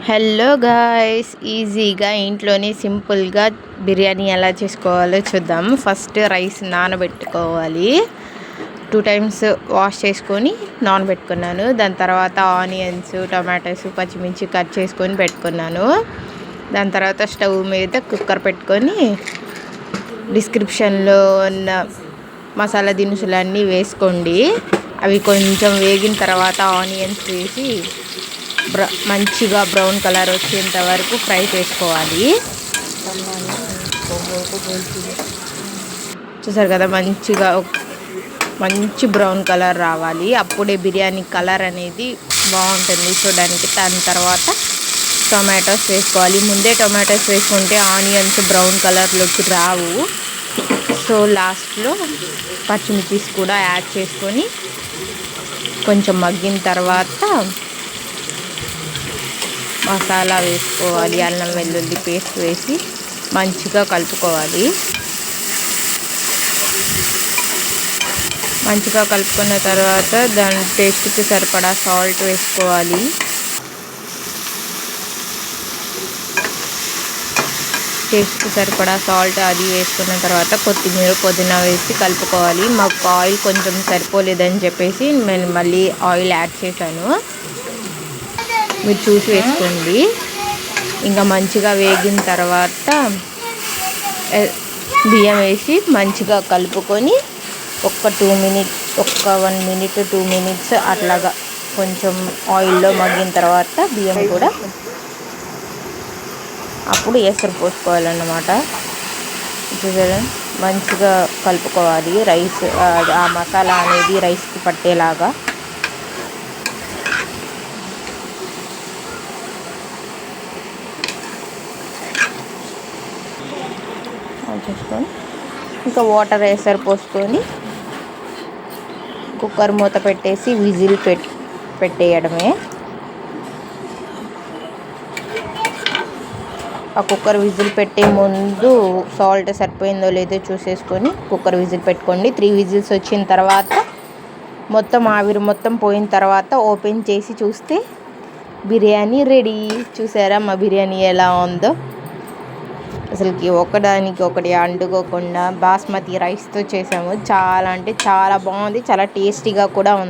Hello guys, ఈజీగా ఇంట్లోనే సింపుల్గా బిర్యానీ ఎలా చేసుకోవాలో చూద్దాం. ఫస్ట్ రైస్ నానబెట్టుకోవాలి. 2 times వాష్ చేసుకొని నానబెట్టుకున్నాను. దాని తర్వాత ఆనియన్స్, టమాటోస్, పచ్చిమిర్చి కట్ చేసుకొని పెట్టుకున్నాను. దాని తర్వాత స్టవ్ మీద కుక్కర్ పెట్టుకొని డిస్క్రిప్షన్లో ఉన్న మసాలా దినుసులన్నీ వేసుకోండి. అవి కొంచెం వేగిన తర్వాత ఆనియన్స్ వేసి మంచిగా బ్రౌన్ కలర్ వచ్చేంత వరకు ఫ్రై చేసుకోవాలి. చూసారు కదా, మంచి బ్రౌన్ కలర్ రావాలి. అప్పుడే బిర్యానీ కలర్ అనేది బాగుంటుంది చూడడానికి. దాని తర్వాత టొమాటోస్ వేసుకోవాలి. ముందే టొమాటోస్ వేసుకుంటే ఆనియన్స్ బ్రౌన్ కలర్లోకి రావు. సో లాస్ట్లో పచ్చిమిర్చి కూడా యాడ్ చేసుకొని కొంచెం మగ్గిన తర్వాత మసాలా వేసుకోవాలి. అల్లం వెల్లుల్లి పేస్ట్ వేసి మంచిగా కలుపుకోవాలి. మంచిగా కలుపుకున్న తర్వాత దాని టేస్ట్కి సరిపడా సాల్ట్ వేసుకోవాలి. టేస్ట్కి సరిపడా సాల్ట్ అది వేసుకున్న తర్వాత కొత్తిమీర, పుదీనా వేసి కలుపుకోవాలి. మాకు ఆయిల్ కొంచెం సరిపోలేదని చెప్పేసి నేను మళ్ళీ ఆయిల్ యాడ్ చేశాను. మీరు చూసి వేసుకోండి. ఇంకా మంచిగా వేగిన తర్వాత బియ్యం వేసి మంచిగా కలుపుకొని ఒక 1 minute 2 minutes అట్లాగా కొంచెం ఆయిల్లో మగ్గిన తర్వాత బియ్యం కూడా అప్పుడు ఎసరు పోసుకోవాలన్నమాట. చూసారా, మంచిగా కలుపుకోవాలి. రైస్ ఆ మసాలా అనేది రైస్కి పట్టేలాగా చేసుకొని ఇంకా వాటర్ ఎసరు పోసుకొని కుక్కర్ మూత పెట్టేసి విజిల్ పెట్టేయడమే. ఆ కుక్కర్ విజిల్ పెట్టే ముందు సాల్ట్ సరిపోయిందో లేదో చూసేసుకొని కుక్కర్ విజిల్ పెట్టుకోండి. 3 విజిల్స్ వచ్చిన తర్వాత మొత్తం ఆవిరి మొత్తం పోయిన తర్వాత ఓపెన్ చేసి చూస్తే బిర్యానీ రెడీ. చూసారా మా బిర్యానీ ఎలా ఉందో? అసలుకి ఒకదానికి ఒకటి అంటుకోకుండా బాస్మతి రైస్తో చేసాము. చాలా అంటే చాలా బాగుంది. చాలా టేస్టీగా కూడా ఉంది.